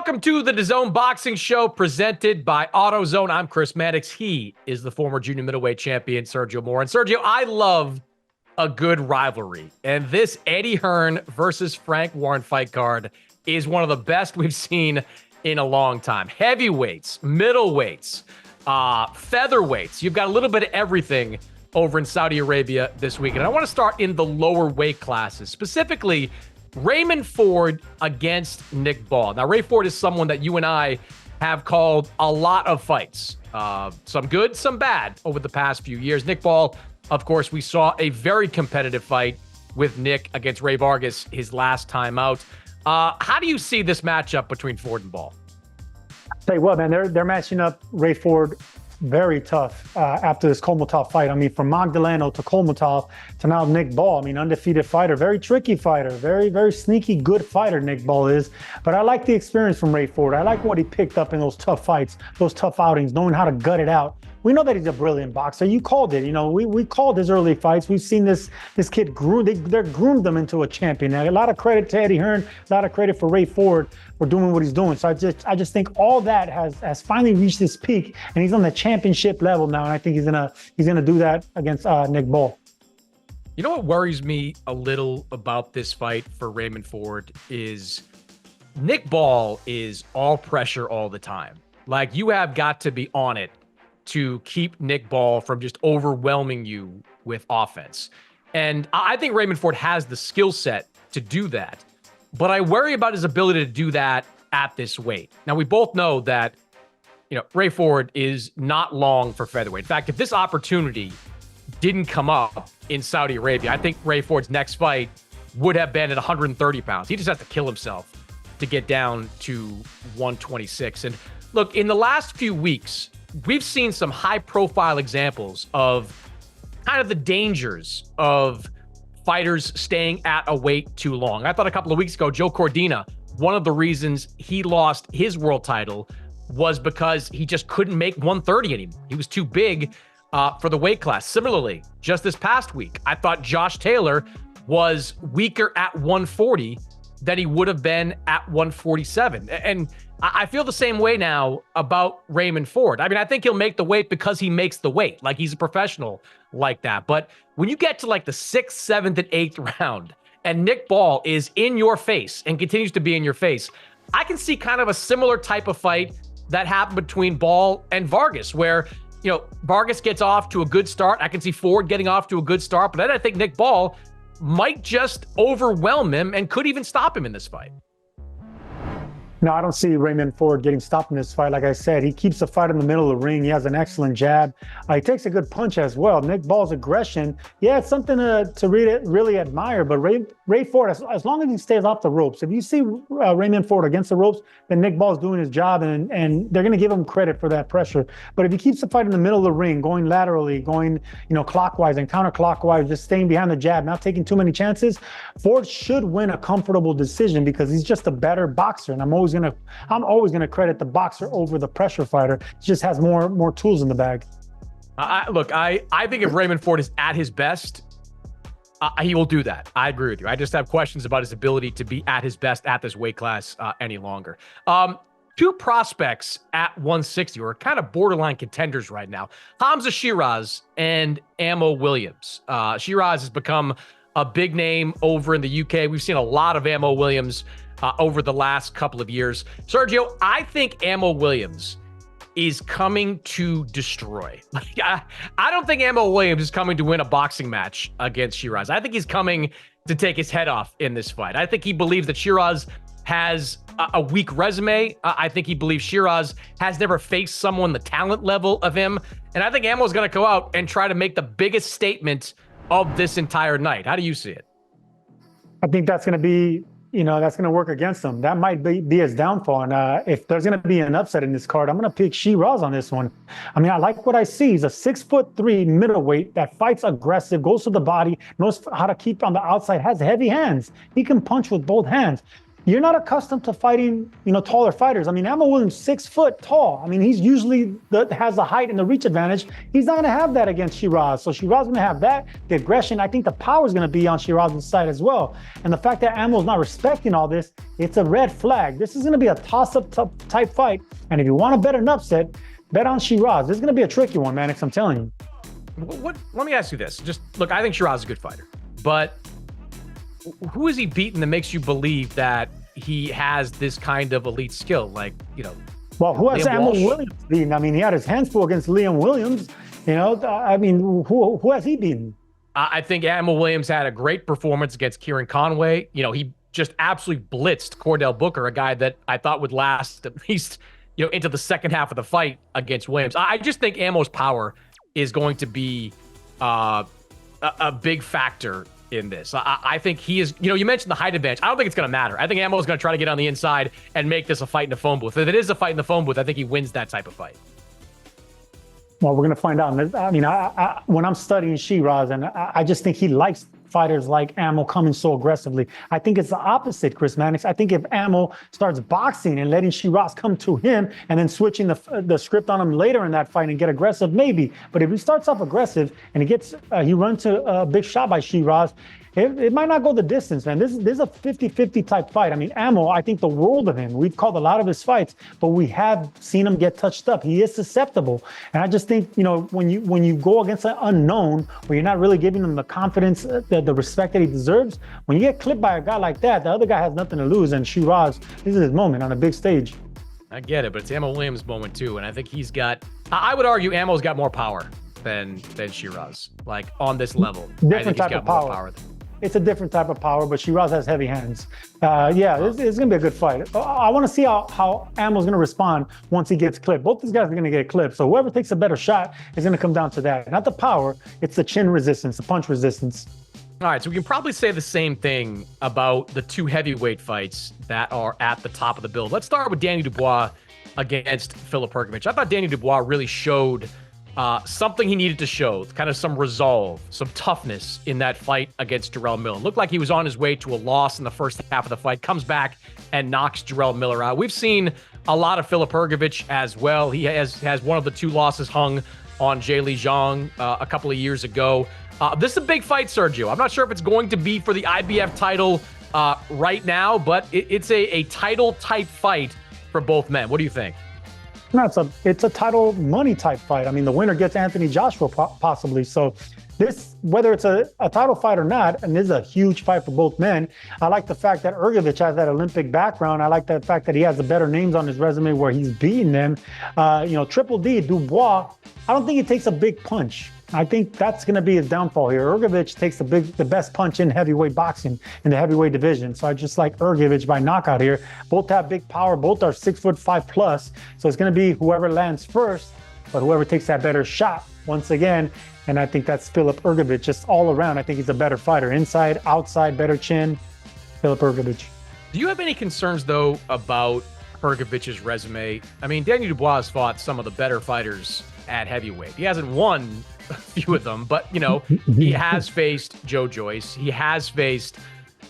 Welcome to the DAZN Boxing Show presented by AutoZone. I'm Chris Mannix. He is the former junior middleweight champion, Sergio Mora. And Sergio, I love a good rivalry. And this Eddie Hearn versus Frank Warren fight card is one of the best we've seen in a long time. Heavyweights, middleweights, featherweights. You've got a little bit of everything over in Saudi Arabia this week. And I want to start in the lower weight classes, specifically Raymond Ford against Nick Ball. Now, Ray Ford is someone that you and I have called a lot of fights. Some good, some bad over the past few years. Nick Ball, of course, we saw a very competitive fight with Nick against Ray Vargas his last time out. How do you see this matchup between Ford and Ball? Tell you what, man, they're matching up Ray Ford very tough after this Kolmotov fight. I mean, from Magdaleno to Kolmotov to now Nick Ball. I mean, undefeated fighter, very tricky fighter, very, very sneaky, good fighter Nick Ball is. But I like the experience from Ray Ford. I like what he picked up in those tough fights, those tough outings, knowing how to gut it out. We know that he's a brilliant boxer. You called it. You know, we called his early fights. We've seen this kid they're groomed him into a champion. Now, a lot of credit to Eddie Hearn, a lot of credit for Ray Ford for doing what he's doing. So I just think all that has finally reached his peak, and he's on the championship level now. And I think he's gonna do that against Nick Ball. You know what worries me a little about this fight for Raymond Ford is Nick Ball is all pressure all the time. Like, you have got to be on it to keep Nick Ball from just overwhelming you with offense. And I think Raymond Ford has the skill set to do that. But I worry about his ability to do that at this weight. Now, we both know that, Ray Ford is not long for featherweight. In fact, if this opportunity didn't come up in Saudi Arabia, I think Ray Ford's next fight would have been at 130 pounds. He just has to kill himself to get down to 126. And look, in the last few weeks, we've seen some high-profile examples of kind of the dangers of fighters staying at a weight too long. I thought a couple of weeks ago, Joe Cordina, one of the reasons he lost his world title was because he just couldn't make 130 anymore. He was too big for the weight class. Similarly, just this past week, I thought Josh Taylor was weaker at 140 than he would have been at 147. And I feel the same way now about Raymond Ford. I mean, I think he'll make the weight because he makes the weight. Like, he's a professional like that. But when you get to like the 6th, 7th, and 8th round, and Nick Ball is in your face and continues to be in your face, I can see kind of a similar type of fight that happened between Ball and Vargas, where, Vargas gets off to a good start. I can see Ford getting off to a good start, but then I think Nick Ball might just overwhelm him and could even stop him in this fight. No, I don't see Raymond Ford getting stopped in this fight. Like I said, he keeps the fight in the middle of the ring. He has an excellent jab. He takes a good punch as well. Nick Ball's aggression, it's something to really admire. But Ray Ford, as long as he stays off the ropes, if you see Raymond Ford against the ropes, then Nick Ball's doing his job, and they're going to give him credit for that pressure. But if he keeps the fight in the middle of the ring, going laterally, going clockwise and counterclockwise, just staying behind the jab, not taking too many chances, Ford should win a comfortable decision because he's just a better boxer. And I'm always gonna credit the boxer over the pressure fighter. He just has more tools in the bag. I think if Raymond Ford is at his best, he will do that. I agree with you. I just have questions about his ability to be at his best at this weight class any longer. Two prospects at 160 who are kind of borderline contenders right now: Hamza Shiraz and Ammo Williams. Shiraz has become a big name over in the UK. We've seen a lot of Ammo Williams over the last couple of years. Sergio, I think Ammo Williams is coming to destroy. I don't think Ammo Williams is coming to win a boxing match against Shiraz. I think he's coming to take his head off in this fight. I think he believes that Shiraz has a weak resume. I think he believes Shiraz has never faced someone the talent level of him. And I think Ammo's going to go out and try to make the biggest statement of this entire night. How do you see it? I think that's going to be that's going to work against him. That might be his downfall. And if there's going to be an upset in this card, I'm going to pick Shiraz on this one. I mean, I like what I see. He's a 6'3" middleweight that fights aggressive, goes to the body, knows how to keep on the outside, has heavy hands. He can punch with both hands. You're not accustomed to fighting, taller fighters. I mean, Ammo Williams, 6 foot tall. I mean, he's usually has the height and the reach advantage. He's not going to have that against Shiraz. So Shiraz is going to have that, the aggression. I think the power is going to be on Shiraz's side as well. And the fact that Ammo's not respecting all this, it's a red flag. This is going to be a toss-up type fight. And if you want to bet an upset, bet on Shiraz. This is going to be a tricky one, Mannix, I'm telling you. Let me ask you this. Just look, I think Shiraz is a good fighter, but who is he beaten that makes you believe that he has this kind of elite skill? Well, who has Ammo Williams beaten? I mean, he had his hands full against Liam Williams. I mean, who has he beaten? I think Ammo Williams had a great performance against Kieran Conway. He just absolutely blitzed Cordell Booker, a guy that I thought would last at least, into the second half of the fight against Williams. I just think Ammo's power is going to be a big factor in this. I think he is, you mentioned the height advantage. I don't think it's going to matter. I think Ammo is going to try to get on the inside and make this a fight in the phone booth. If it is a fight in the phone booth, I think he wins that type of fight. Well, we're going to find out. I mean, when I'm studying Shiraz, and I just think he likes fighters like Ammo coming so aggressively. I think it's the opposite, Chris Mannix. I think if Ammo starts boxing and letting Shiraz come to him and then switching the script on him later in that fight and get aggressive, maybe. But if he starts off aggressive and he runs to a big shot by Shiraz, it might not go the distance, man. This is a 50-50 type fight. I mean, Ammo, I think the world of him. We've called a lot of his fights, but we have seen him get touched up. He is susceptible. And I just think, when you go against an unknown, where you're not really giving him the confidence, the respect that he deserves, when you get clipped by a guy like that, the other guy has nothing to lose. And Shiraz, this is his moment on a big stage. I get it, but it's Ammo Williams' moment too. And I think I would argue Ammo's got more power than Shiraz, on this level. Different type of power. It's a different type of power, but Shiraz has heavy hands. It's going to be a good fight. I want to see how Ammo's going to respond once he gets clipped. Both these guys are going to get clipped. So whoever takes a better shot is going to come down to that. Not the power, it's the chin resistance, the punch resistance. All right, so we can probably say the same thing about the two heavyweight fights that are at the top of the bill. Let's start with Danny Dubois against Filip Hrgović. I thought Danny Dubois really showed something he needed to show, kind of some resolve, some toughness in that fight against Jarrell Miller. Looked like he was on his way to a loss in the first half of the fight, comes back and knocks Jarrell Miller out. We've seen a lot of Filip Hrgović as well. He has one of the 2 losses hung on Zhang a couple of years ago. This is a big fight, Sergio. I'm not sure if it's going to be for the IBF title right now, but it's a title type fight for both men. What do you think? No, it's a title money type fight. I mean, the winner gets Anthony Joshua possibly. So this, whether it's a title fight or not, and this is a huge fight for both men. I like the fact that Hrgović has that Olympic background. I like the fact that he has the better names on his resume where he's beaten them. Triple D, Dubois, I don't think he takes a big punch. I think that's going to be his downfall here. Hrgović takes the best punch in heavyweight boxing in the heavyweight division. So I just like Hrgović by knockout here. Both have big power. Both are 6'5+. So it's going to be whoever lands first, but whoever takes that better shot once again. And I think that's Filip Hrgović just all around. I think he's a better fighter. Inside, outside, better chin. Filip Hrgović. Do you have any concerns, though, about Hrgovic's resume? I mean, Danny Dubois has fought some of the better fighters at heavyweight. He hasn't won a few of them, but he has faced Joe Joyce. He has faced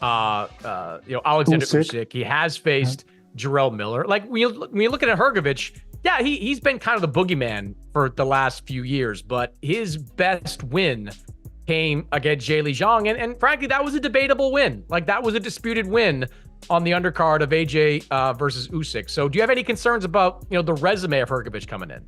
Alexander Usyk. He has faced Jarrell Miller. When you look at Hrgović, yeah, he's been kind of the boogeyman for the last few years, but his best win came against Zhang, and frankly, that was a debatable win. That was a disputed win on the undercard of AJ versus Usyk. So do you have any concerns about the resume of Hrgović coming in?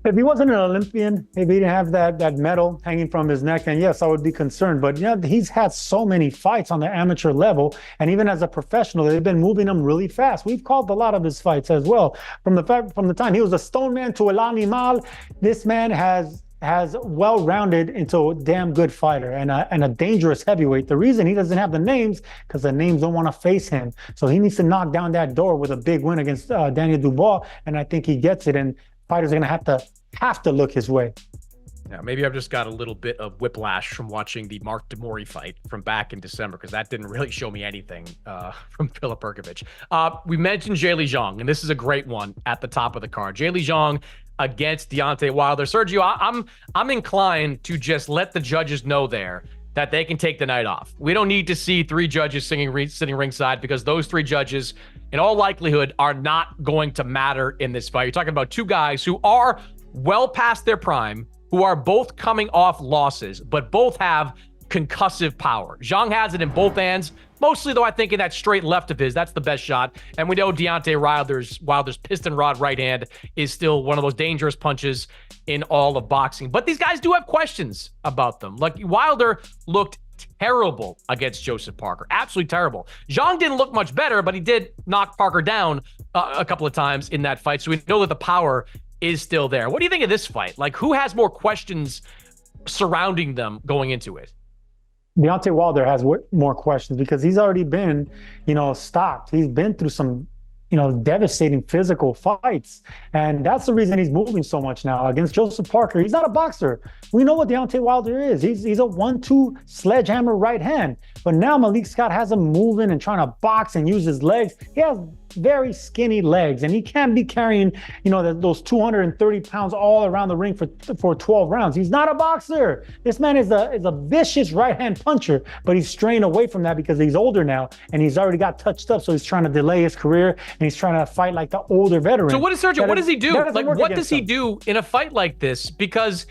If he wasn't an Olympian, if he didn't have that medal hanging from his neck, then yes, I would be concerned. But he's had so many fights on the amateur level, and even as a professional, they've been moving him really fast. We've called a lot of his fights as well. From the time he was a stone man to El Animal, this man has well-rounded into a damn good fighter and a dangerous heavyweight. The reason he doesn't have the names, because the names don't want to face him. So he needs to knock down that door with a big win against Daniel Dubois, and I think he gets it. And fighters are going to have to look his way. Yeah, maybe I've just got a little bit of whiplash from watching the Mark Demori fight from back in December, because that didn't really show me anything from Filip Hrgović. We mentioned Zhang, and this is a great one at the top of the card. Zhang against Deontay Wilder. Sergio, I'm inclined to just let the judges know there that they can take the night off. We don't need to see 3 judges sitting ringside, because those 3 judges, in all likelihood, are not going to matter in this fight. You're talking about 2 guys who are well past their prime, who are both coming off losses, but both have concussive power. Zhang has it in both hands. Mostly, though, I think in that straight left of his, that's the best shot. And we know Deontay Wilder's piston rod right hand is still one of those dangerous punches in all of boxing. But these guys do have questions about them. Like, Wilder looked terrible against Joseph Parker. Absolutely terrible. Zhang didn't look much better, but he did knock Parker down a couple of times in that fight. So we know that the power is still there. What do you think of this fight? Like, who has more questions surrounding them going into it? Deontay Wilder has more questions because he's already been, stopped. He's been through some, devastating physical fights. And that's the reason he's moving so much now against Joseph Parker. He's not a boxer. We know what Deontay Wilder is. He's a 1-2 sledgehammer right hand. But now Malik Scott has him moving and trying to box and use his legs. He has very skinny legs, and he can't be carrying, those 230 pounds all around the ring for 12 rounds. He's not a boxer. This man is a vicious right-hand puncher, but he's straying away from that because he's older now, and he's already got touched up, so he's trying to delay his career, and he's trying to fight like the older veteran. So what does Sergio, what does he do? Like, what does he do in a fight like this? Because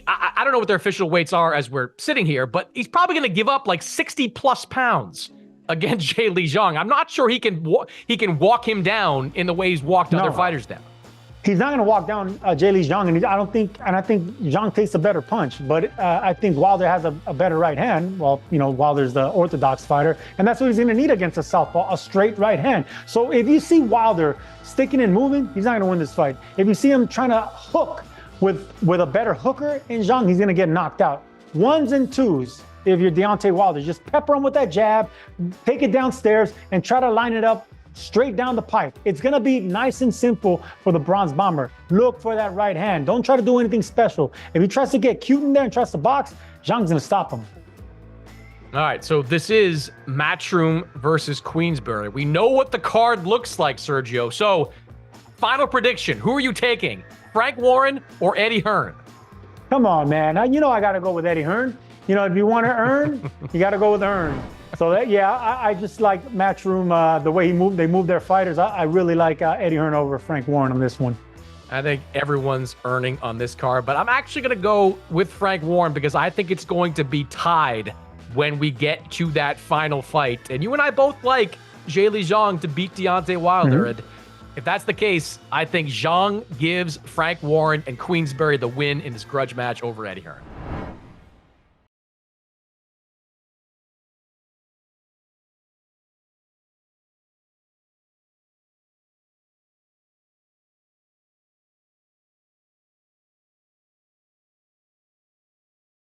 I don't know what their official weights are as we're sitting here, but he's probably going to give up like 60 plus pounds against Zhang Zhang. I'm not sure he can walk him down in the way he's walked other fighters down. He's not going to walk down Zhang, and I think Zhang takes a better punch, but I think Wilder has a better right hand. Well, Wilder's the orthodox fighter, and that's what he's going to need against a southpaw, a straight right hand. So if you see Wilder sticking and moving, he's not going to win this fight. If you see him trying to hook with a better hooker in Zhang, he's going to get knocked out. 1s and 2s. If you're Deontay Wilder, just pepper him with that jab, take it downstairs, and try to line it up straight down the pipe. It's going to be nice and simple for the Bronze Bomber. Look for that right hand. Don't try to do anything special. If he tries to get cute in there and tries to box, Zhang's going to stop him. All right, so this is Matchroom versus Queensberry. We know what the card looks like, Sergio. So, final prediction. Who are you taking? Frank Warren or Eddie Hearn? Come on, man. I got to go with Eddie Hearn. If you want to earn, you got to go with Hearn. So I just like Matchroom, the way they move their fighters. I really like Eddie Hearn over Frank Warren on this one. I think everyone's earning on this card, but I'm actually going to go with Frank Warren because I think it's going to be tied when we get to that final fight. And you and I both like Zhang to beat Deontay Wilder. Mm-hmm. And if that's the case, I think Zhang gives Frank Warren and Queensberry the win in this grudge match over Eddie Hearn.